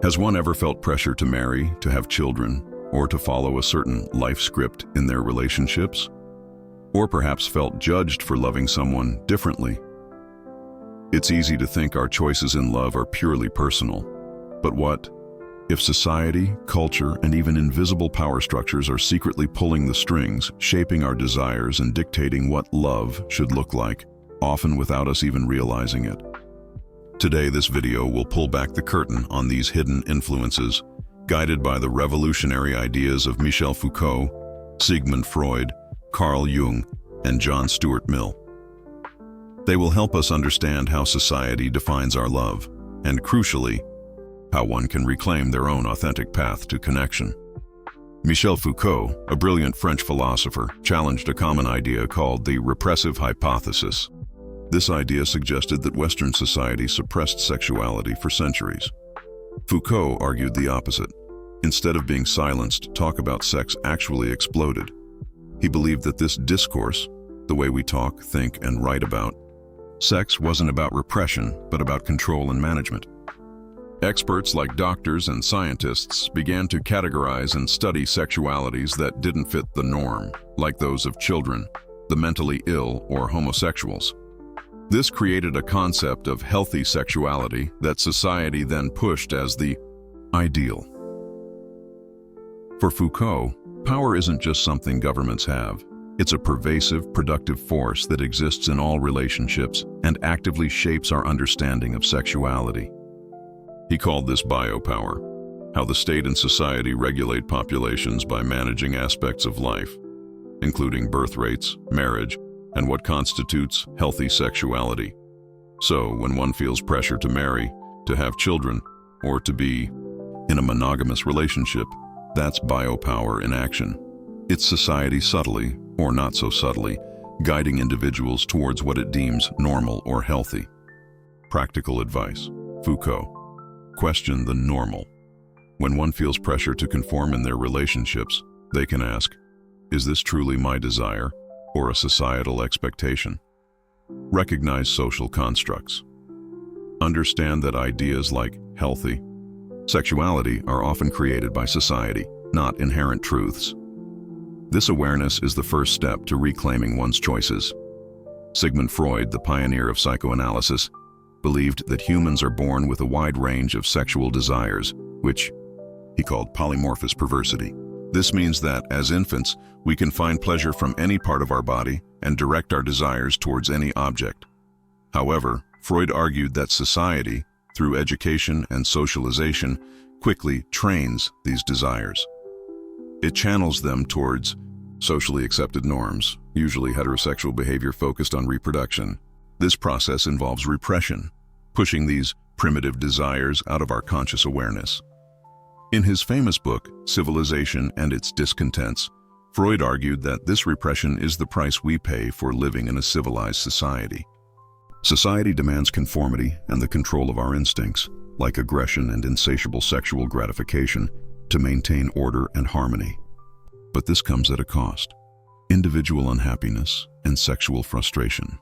Has one ever felt pressure to marry, to have children, or to follow a certain life script in their relationships? Or perhaps felt judged for loving someone differently? It's easy to think our choices in love are purely personal. But what if society, culture, and even invisible power structures are secretly pulling the strings, shaping our desires and dictating what love should look like, often without us even realizing it? Today, this video will pull back the curtain on these hidden influences, guided by the revolutionary ideas of Michel Foucault, Sigmund Freud, Carl Jung, and John Stuart Mill. They will help us understand how society defines our love, and crucially, how one can reclaim their own authentic path to connection. Michel Foucault, a brilliant French philosopher, challenged a common idea called the repressive hypothesis. This idea suggested that Western society suppressed sexuality for centuries. Foucault argued the opposite. Instead of being silenced, talk about sex actually exploded. He believed that this discourse, the way we talk, think, and write about sex, wasn't about repression, but about control and management. Experts like doctors and scientists began to categorize and study sexualities that didn't fit the norm, like those of children, the mentally ill, or homosexuals. This created a concept of healthy sexuality that society then pushed as the ideal. For Foucault, power isn't just something governments have. It's a pervasive, productive force that exists in all relationships and actively shapes our understanding of sexuality. He called this biopower, how the state and society regulate populations by managing aspects of life, including birth rates, marriage, and what constitutes healthy sexuality. So, when one feels pressure to marry, to have children, or to be in a monogamous relationship, that's biopower in action. It's society subtly, or not so subtly, guiding individuals towards what it deems normal or healthy. Practical advice. Foucault. Question the normal. When one feels pressure to conform in their relationships, they can ask, is this truly my desire or a societal expectation? Recognize social constructs. Understand that ideas like healthy sexuality are often created by society, not inherent truths. This awareness is the first step to reclaiming one's choices. Sigmund Freud, the pioneer of psychoanalysis, believed that humans are born with a wide range of sexual desires, which he called polymorphous perversity. This means that, as infants, we can find pleasure from any part of our body and direct our desires towards any object. However, Freud argued that society, through education and socialization, quickly trains these desires. It channels them towards socially accepted norms, usually heterosexual behavior focused on reproduction. This process involves repression, pushing these primitive desires out of our conscious awareness. In his famous book, Civilization and Its Discontents, Freud argued that this repression is the price we pay for living in a civilized society. Society demands conformity and the control of our instincts, like aggression and insatiable sexual gratification, to maintain order and harmony. But this comes at a cost: individual unhappiness and sexual frustration.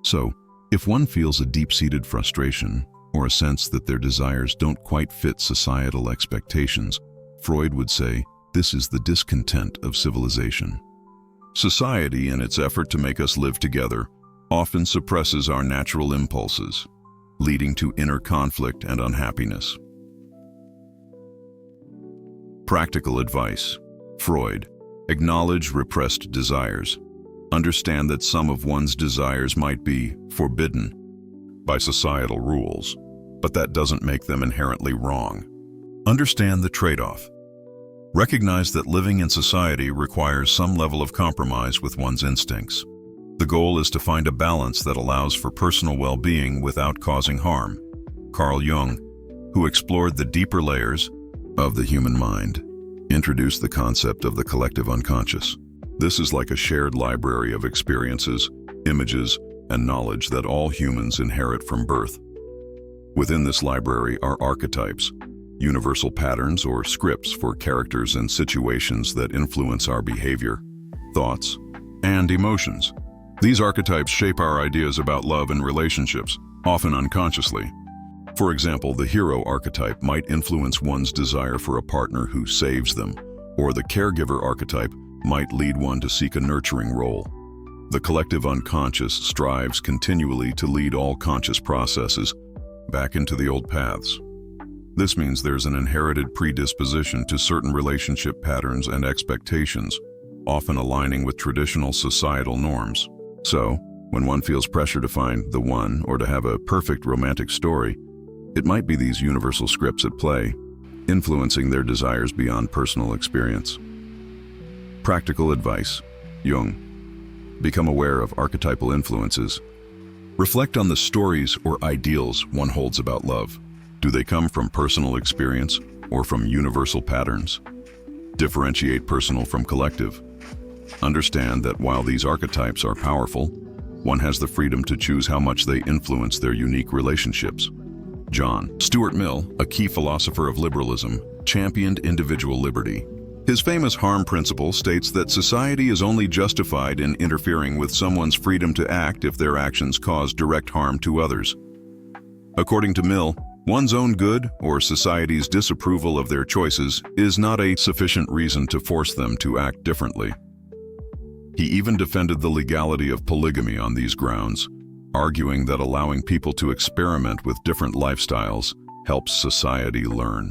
So, if one feels a deep-seated frustration or a sense that their desires don't quite fit societal expectations, Freud would say this is the discontent of civilization. Society, in its effort to make us live together, often suppresses our natural impulses, leading to inner conflict and unhappiness. Practical advice. Freud. Acknowledge repressed desires. Understand that some of one's desires might be forbidden by societal rules, but that doesn't make them inherently wrong. Understand the trade-off. Recognize that living in society requires some level of compromise with one's instincts. The goal is to find a balance that allows for personal well-being without causing harm. Carl Jung, who explored the deeper layers of the human mind, introduced the concept of the collective unconscious. This is like a shared library of experiences, images, and knowledge that all humans inherit from birth. Within this library are archetypes, universal patterns or scripts for characters and situations that influence our behavior, thoughts, and emotions. These archetypes shape our ideas about love and relationships, often unconsciously. For example, the hero archetype might influence one's desire for a partner who saves them, or the caregiver archetype might lead one to seek a nurturing role. The collective unconscious strives continually to lead all conscious processes back into the old paths. This means there's an inherited predisposition to certain relationship patterns and expectations, often aligning with traditional societal norms. So, when one feels pressure to find the one or to have a perfect romantic story, it might be these universal scripts at play, influencing their desires beyond personal experience. Practical advice. Jung. Become aware of archetypal influences. Reflect on the stories or ideals one holds about love. Do they come from personal experience or from universal patterns? Differentiate personal from collective. Understand that while these archetypes are powerful, one has the freedom to choose how much they influence their unique relationships. John Stuart Mill, a key philosopher of liberalism, championed individual liberty. His famous harm principle states that society is only justified in interfering with someone's freedom to act if their actions cause direct harm to others. According to Mill, one's own good or society's disapproval of their choices is not a sufficient reason to force them to act differently. He even defended the legality of polygamy on these grounds, arguing that allowing people to experiment with different lifestyles helps society learn.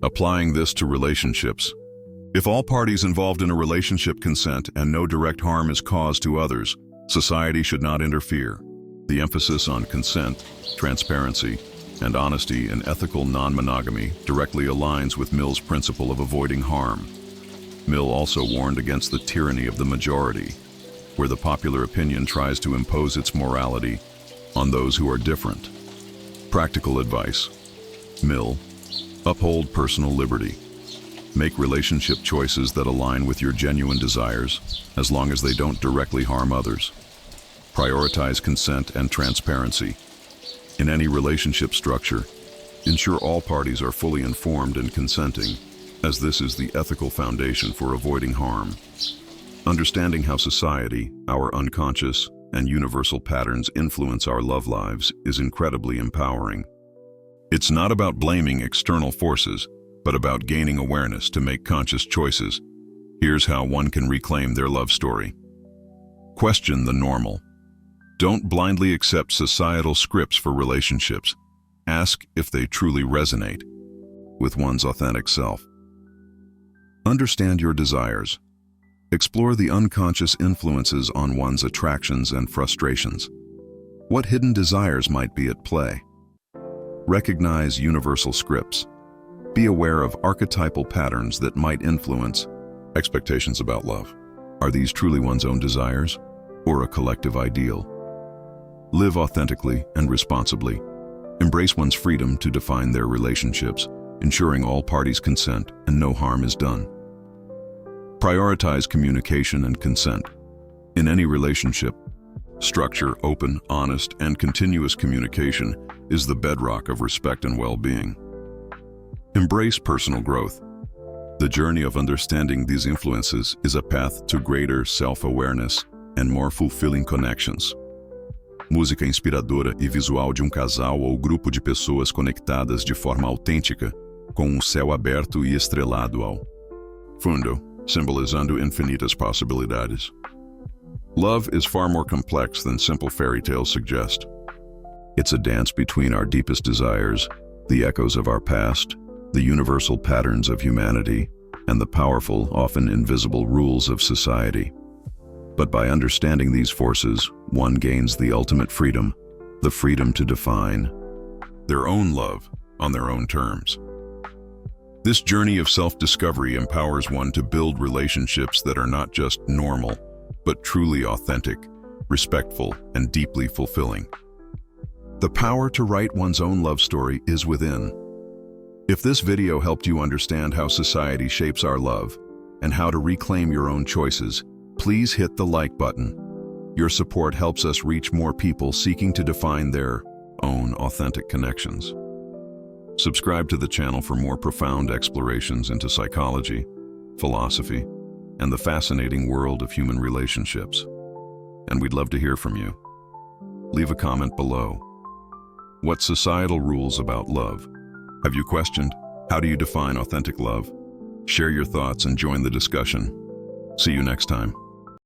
Applying this to relationships. If all parties involved in a relationship consent and no direct harm is caused to others, society should not interfere. The emphasis on consent, transparency, and honesty in ethical non-monogamy directly aligns with Mill's principle of avoiding harm. Mill also warned against the tyranny of the majority, where the popular opinion tries to impose its morality on those who are different. Practical advice. Mill. Uphold personal liberty. Make relationship choices that align with your genuine desires, as long as they don't directly harm others. Prioritize consent and transparency. In any relationship structure, ensure all parties are fully informed and consenting, as this is the ethical foundation for avoiding harm. Understanding how society, our unconscious, and universal patterns influence our love lives is incredibly empowering. It's not about blaming external forces, but about gaining awareness to make conscious choices. Here's how one can reclaim their love story. Question the normal. Don't blindly accept societal scripts for relationships. Ask if they truly resonate with one's authentic self. Understand your desires. Explore the unconscious influences on one's attractions and frustrations. What hidden desires might be at play? Recognize universal scripts. Be aware of archetypal patterns that might influence expectations about love. Are these truly one's own desires, or a collective ideal? Live authentically and responsibly. Embrace one's freedom to define their relationships, ensuring all parties consent and no harm is done. Prioritize communication and consent. In any relationship, structure, open, honest, and continuous communication is the bedrock of respect and well-being. Embrace personal growth. The journey of understanding these influences is a path to greater self-awareness and more fulfilling connections. Música inspiradora e visual de casal ou grupo de pessoas conectadas de forma autêntica, com céu aberto e estrelado ao fundo, simbolizando infinitas possibilidades. Love is far more complex than simple fairy tales suggest. It's a dance between our deepest desires, the echoes of our past, the universal patterns of humanity, and the powerful, often invisible rules of society. But by understanding these forces, one gains the ultimate freedom, the freedom to define their own love on their own terms. This journey of self-discovery empowers one to build relationships that are not just normal, but truly authentic, respectful, and deeply fulfilling. The power to write one's own love story is within. If this video helped you understand how society shapes our love and how to reclaim your own choices, please hit the like button. Your support helps us reach more people seeking to define their own authentic connections. Subscribe to the channel for more profound explorations into psychology, philosophy, and the fascinating world of human relationships. And we'd love to hear from you. Leave a comment below. What societal rules about love? Have you questioned? How do you define authentic love? Share your thoughts and join the discussion. See you next time.